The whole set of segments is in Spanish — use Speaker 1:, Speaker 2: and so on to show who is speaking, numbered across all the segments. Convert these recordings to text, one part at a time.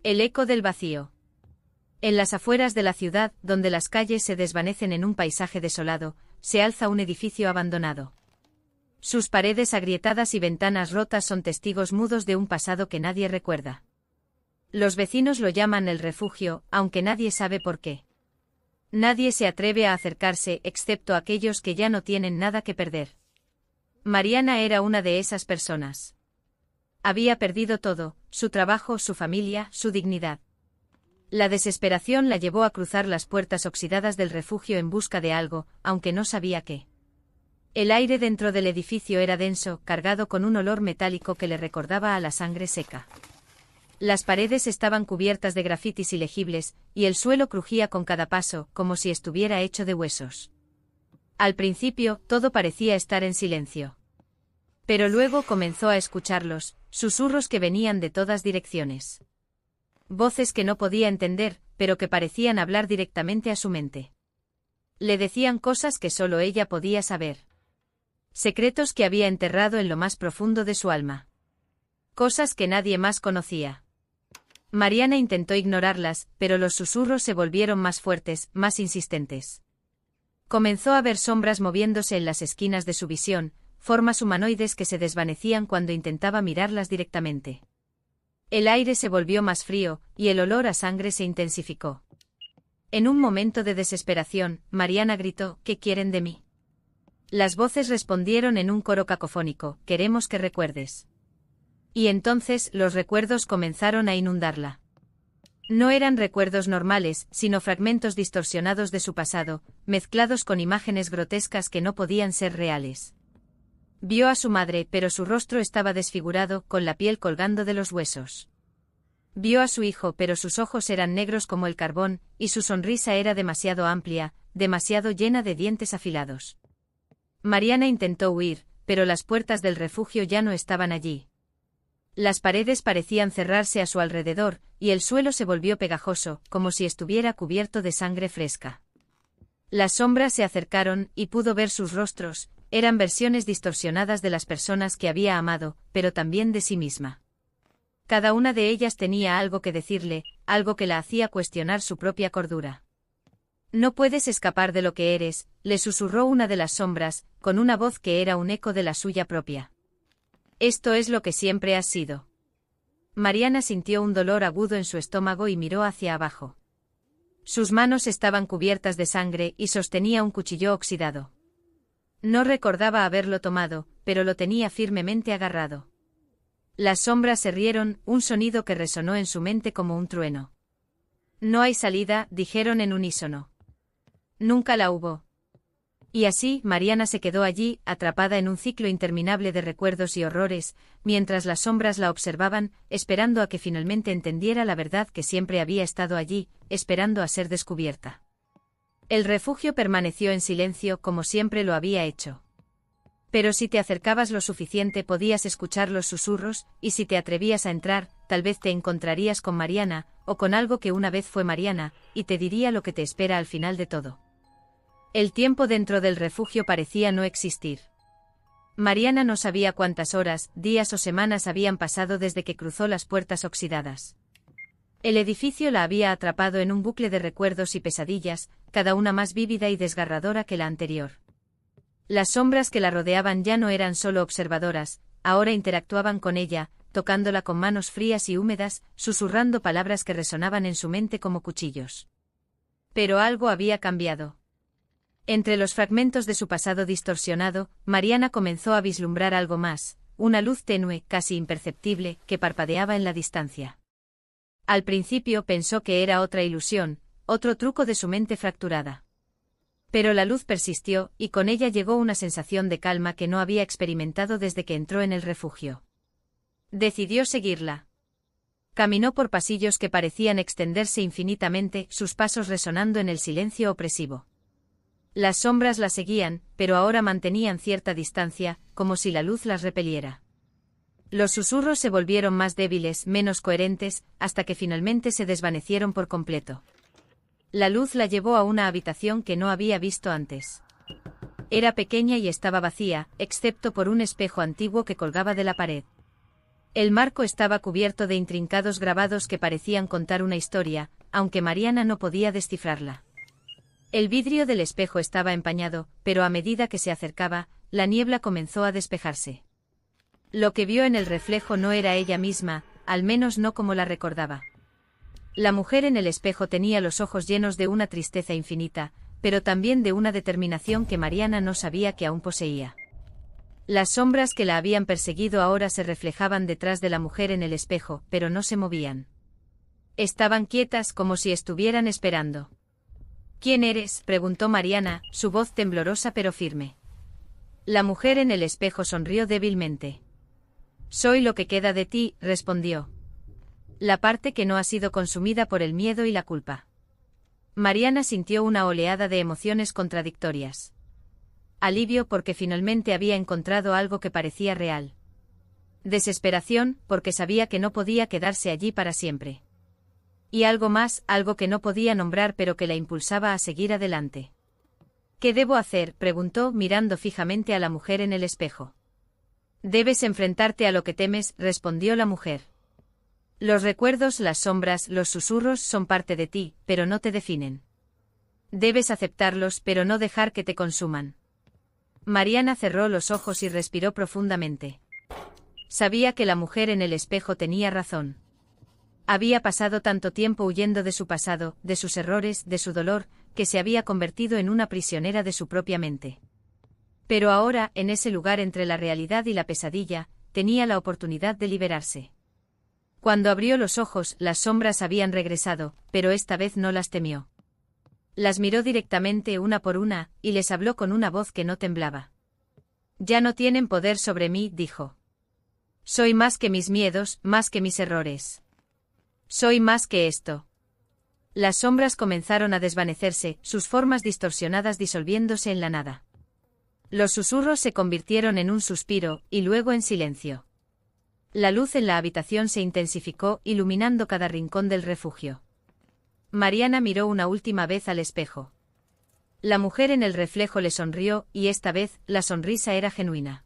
Speaker 1: El eco del vacío. En las afueras de la ciudad, donde las calles se desvanecen en un paisaje desolado, se alza un edificio abandonado. Sus paredes agrietadas y ventanas rotas son testigos mudos de un pasado que nadie recuerda. Los vecinos lo llaman el refugio, aunque nadie sabe por qué. Nadie se atreve a acercarse, excepto aquellos que ya no tienen nada que perder. Mariana era una de esas personas. Había perdido todo, su trabajo, su familia, su dignidad. La desesperación la llevó a cruzar las puertas oxidadas del refugio en busca de algo, aunque no sabía qué. El aire dentro del edificio era denso, cargado con un olor metálico que le recordaba a la sangre seca. Las paredes estaban cubiertas de grafitis ilegibles, y el suelo crujía con cada paso, como si estuviera hecho de huesos. Al principio, todo parecía estar en silencio. Pero luego comenzó a escucharlos, susurros que venían de todas direcciones. Voces que no podía entender, pero que parecían hablar directamente a su mente. Le decían cosas que solo ella podía saber. Secretos que había enterrado en lo más profundo de su alma. Cosas que nadie más conocía. Mariana intentó ignorarlas, pero los susurros se volvieron más fuertes, más insistentes. Comenzó a ver sombras moviéndose en las esquinas de su visión, formas humanoides que se desvanecían cuando intentaba mirarlas directamente. El aire se volvió más frío, y el olor a sangre se intensificó. En un momento de desesperación, Mariana gritó: «¿Qué quieren de mí?». Las voces respondieron en un coro cacofónico: «Queremos que recuerdes». Y entonces los recuerdos comenzaron a inundarla. No eran recuerdos normales, sino fragmentos distorsionados de su pasado, mezclados con imágenes grotescas que no podían ser reales. Vio a su madre, pero su rostro estaba desfigurado, con la piel colgando de los huesos. Vio a su hijo, pero sus ojos eran negros como el carbón, y su sonrisa era demasiado amplia, demasiado llena de dientes afilados. Mariana intentó huir, pero las puertas del refugio ya no estaban allí. Las paredes parecían cerrarse a su alrededor, y el suelo se volvió pegajoso, como si estuviera cubierto de sangre fresca. Las sombras se acercaron, y pudo ver sus rostros. Eran versiones distorsionadas de las personas que había amado, pero también de sí misma. Cada una de ellas tenía algo que decirle, algo que la hacía cuestionar su propia cordura. «No puedes escapar de lo que eres», le susurró una de las sombras, con una voz que era un eco de la suya propia. «Esto es lo que siempre has sido». Mariana sintió un dolor agudo en su estómago y miró hacia abajo. Sus manos estaban cubiertas de sangre y sostenía un cuchillo oxidado. No recordaba haberlo tomado, pero lo tenía firmemente agarrado. Las sombras se rieron, un sonido que resonó en su mente como un trueno. «No hay salida», dijeron en unísono. Nunca la hubo. Y así, Mariana se quedó allí, atrapada en un ciclo interminable de recuerdos y horrores, mientras las sombras la observaban, esperando a que finalmente entendiera la verdad que siempre había estado allí, esperando a ser descubierta. El refugio permaneció en silencio como siempre lo había hecho. Pero si te acercabas lo suficiente podías escuchar los susurros, y si te atrevías a entrar, tal vez te encontrarías con Mariana, o con algo que una vez fue Mariana, y te diría lo que te espera al final de todo. El tiempo dentro del refugio parecía no existir. Mariana no sabía cuántas horas, días o semanas habían pasado desde que cruzó las puertas oxidadas. El edificio la había atrapado en un bucle de recuerdos y pesadillas, cada una más vívida y desgarradora que la anterior. Las sombras que la rodeaban ya no eran solo observadoras, ahora interactuaban con ella, tocándola con manos frías y húmedas, susurrando palabras que resonaban en su mente como cuchillos. Pero algo había cambiado. Entre los fragmentos de su pasado distorsionado, Mariana comenzó a vislumbrar algo más, una luz tenue, casi imperceptible, que parpadeaba en la distancia. Al principio pensó que era otra ilusión, otro truco de su mente fracturada. Pero la luz persistió, y con ella llegó una sensación de calma que no había experimentado desde que entró en el refugio. Decidió seguirla. Caminó por pasillos que parecían extenderse infinitamente, sus pasos resonando en el silencio opresivo. Las sombras la seguían, pero ahora mantenían cierta distancia, como si la luz las repeliera. Los susurros se volvieron más débiles, menos coherentes, hasta que finalmente se desvanecieron por completo. La luz la llevó a una habitación que no había visto antes. Era pequeña y estaba vacía, excepto por un espejo antiguo que colgaba de la pared. El marco estaba cubierto de intrincados grabados que parecían contar una historia, aunque Mariana no podía descifrarla. El vidrio del espejo estaba empañado, pero a medida que se acercaba, la niebla comenzó a despejarse. Lo que vio en el reflejo no era ella misma, al menos no como la recordaba. La mujer en el espejo tenía los ojos llenos de una tristeza infinita, pero también de una determinación que Mariana no sabía que aún poseía. Las sombras que la habían perseguido ahora se reflejaban detrás de la mujer en el espejo, pero no se movían. Estaban quietas como si estuvieran esperando. ¿Quién eres?, preguntó Mariana, su voz temblorosa pero firme. La mujer en el espejo sonrió débilmente. Soy lo que queda de ti, respondió. La parte que no ha sido consumida por el miedo y la culpa. Mariana sintió una oleada de emociones contradictorias. Alivio porque finalmente había encontrado algo que parecía real. Desesperación porque sabía que no podía quedarse allí para siempre. Y algo más, algo que no podía nombrar pero que la impulsaba a seguir adelante. ¿Qué debo hacer?, preguntó mirando fijamente a la mujer en el espejo. Debes enfrentarte a lo que temes, respondió la mujer. Los recuerdos, las sombras, los susurros son parte de ti, pero no te definen. Debes aceptarlos, pero no dejar que te consuman. Mariana cerró los ojos y respiró profundamente. Sabía que la mujer en el espejo tenía razón. Había pasado tanto tiempo huyendo de su pasado, de sus errores, de su dolor, que se había convertido en una prisionera de su propia mente. Pero ahora, en ese lugar entre la realidad y la pesadilla, tenía la oportunidad de liberarse. Cuando abrió los ojos, las sombras habían regresado, pero esta vez no las temió. Las miró directamente una por una, y les habló con una voz que no temblaba. Ya no tienen poder sobre mí, dijo. Soy más que mis miedos, más que mis errores. Soy más que esto. Las sombras comenzaron a desvanecerse, sus formas distorsionadas disolviéndose en la nada. Los susurros se convirtieron en un suspiro, y luego en silencio. La luz en la habitación se intensificó, iluminando cada rincón del refugio. Mariana miró una última vez al espejo. La mujer en el reflejo le sonrió, y esta vez, la sonrisa era genuina.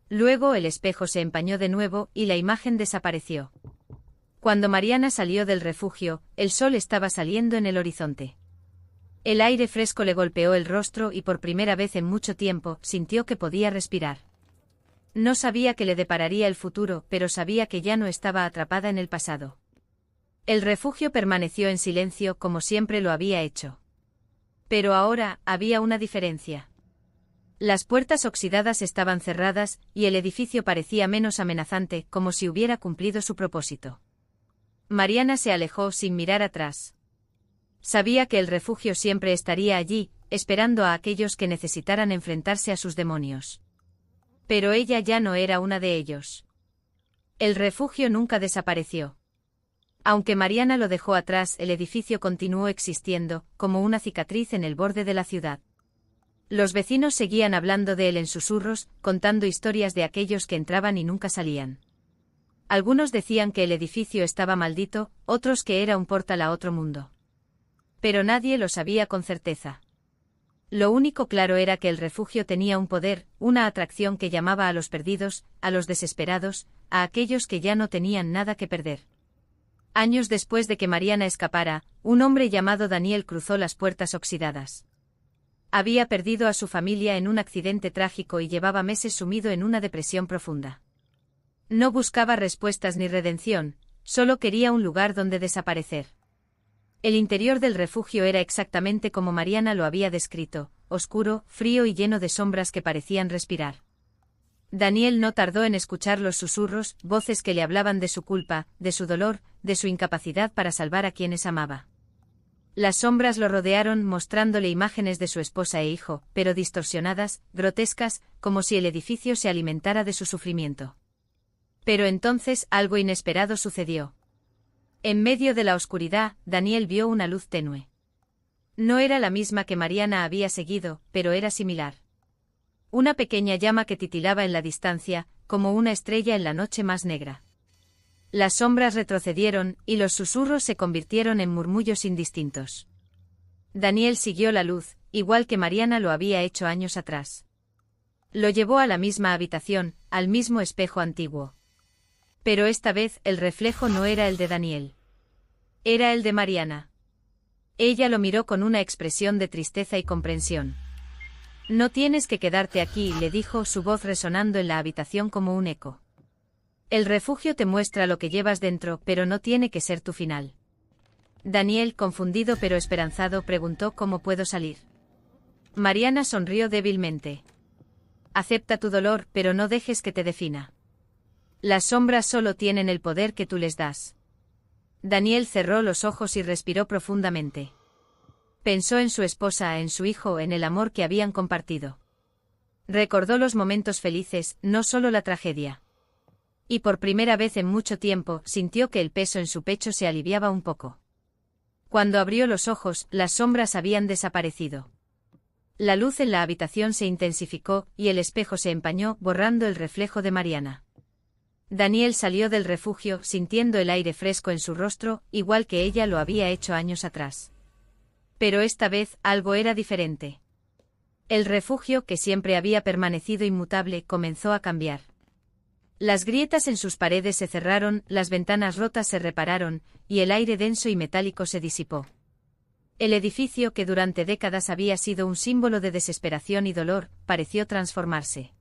Speaker 1: Luego el espejo se empañó de nuevo, y la imagen desapareció. Cuando Mariana salió del refugio, el sol estaba saliendo en el horizonte. El aire fresco le golpeó el rostro y por primera vez en mucho tiempo, sintió que podía respirar. No sabía qué le depararía el futuro, pero sabía que ya no estaba atrapada en el pasado. El refugio permaneció en silencio como siempre lo había hecho. Pero ahora, había una diferencia. Las puertas oxidadas estaban cerradas, y el edificio parecía menos amenazante, como si hubiera cumplido su propósito. Mariana se alejó sin mirar atrás. Sabía que el refugio siempre estaría allí, esperando a aquellos que necesitaran enfrentarse a sus demonios. Pero ella ya no era una de ellos. El refugio nunca desapareció. Aunque Mariana lo dejó atrás, el edificio continuó existiendo, como una cicatriz en el borde de la ciudad. Los vecinos seguían hablando de él en susurros, contando historias de aquellos que entraban y nunca salían. Algunos decían que el edificio estaba maldito, otros que era un portal a otro mundo. Pero nadie lo sabía con certeza. Lo único claro era que el refugio tenía un poder, una atracción que llamaba a los perdidos, a los desesperados, a aquellos que ya no tenían nada que perder. Años después de que Mariana escapara, un hombre llamado Daniel cruzó las puertas oxidadas. Había perdido a su familia en un accidente trágico y llevaba meses sumido en una depresión profunda. No buscaba respuestas ni redención, solo quería un lugar donde desaparecer. El interior del refugio era exactamente como Mariana lo había descrito, oscuro, frío y lleno de sombras que parecían respirar. Daniel no tardó en escuchar los susurros, voces que le hablaban de su culpa, de su dolor, de su incapacidad para salvar a quienes amaba. Las sombras lo rodearon mostrándole imágenes de su esposa e hijo, pero distorsionadas, grotescas, como si el edificio se alimentara de su sufrimiento. Pero entonces algo inesperado sucedió. En medio de la oscuridad, Daniel vio una luz tenue. No era la misma que Mariana había seguido, pero era similar. Una pequeña llama que titilaba en la distancia, como una estrella en la noche más negra. Las sombras retrocedieron, y los susurros se convirtieron en murmullos indistintos. Daniel siguió la luz, igual que Mariana lo había hecho años atrás. Lo llevó a la misma habitación, al mismo espejo antiguo. Pero esta vez el reflejo no era el de Daniel. Era el de Mariana. Ella lo miró con una expresión de tristeza y comprensión. No tienes que quedarte aquí, le dijo, su voz resonando en la habitación como un eco. El refugio te muestra lo que llevas dentro, pero no tiene que ser tu final. Daniel, confundido pero esperanzado, preguntó ¿cómo puedo salir? Mariana sonrió débilmente. Acepta tu dolor, pero no dejes que te defina. Las sombras solo tienen el poder que tú les das. Daniel cerró los ojos y respiró profundamente. Pensó en su esposa, en su hijo, en el amor que habían compartido. Recordó los momentos felices, no solo la tragedia. Y por primera vez en mucho tiempo, sintió que el peso en su pecho se aliviaba un poco. Cuando abrió los ojos, las sombras habían desaparecido. La luz en la habitación se intensificó, y el espejo se empañó, borrando el reflejo de Mariana. Daniel salió del refugio, sintiendo el aire fresco en su rostro, igual que ella lo había hecho años atrás. Pero esta vez, algo era diferente. El refugio, que siempre había permanecido inmutable, comenzó a cambiar. Las grietas en sus paredes se cerraron, las ventanas rotas se repararon, y el aire denso y metálico se disipó. El edificio, que durante décadas había sido un símbolo de desesperación y dolor, pareció transformarse.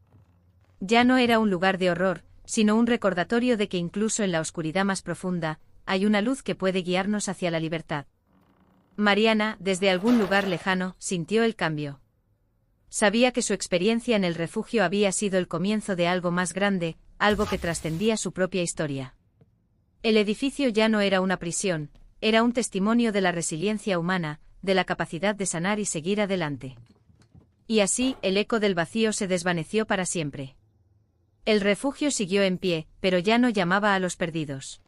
Speaker 1: Ya no era un lugar de horror, sino un recordatorio de que incluso en la oscuridad más profunda, hay una luz que puede guiarnos hacia la libertad. Mariana, desde algún lugar lejano, sintió el cambio. Sabía que su experiencia en el refugio había sido el comienzo de algo más grande, algo que trascendía su propia historia. El edificio ya no era una prisión, era un testimonio de la resiliencia humana, de la capacidad de sanar y seguir adelante. Y así, el eco del vacío se desvaneció para siempre. El refugio siguió en pie, pero ya no llamaba a los perdidos.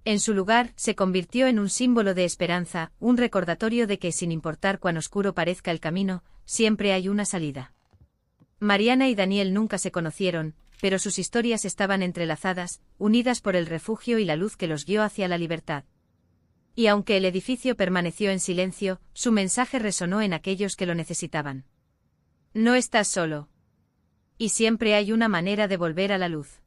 Speaker 1: En su lugar, se convirtió en un símbolo de esperanza, un recordatorio de que, sin importar cuán oscuro parezca el camino, siempre hay una salida. Mariana y Daniel nunca se conocieron, pero sus historias estaban entrelazadas, unidas por el refugio y la luz que los guió hacia la libertad. Y aunque el edificio permaneció en silencio, su mensaje resonó en aquellos que lo necesitaban. No estás solo. Y siempre hay una manera de volver a la luz.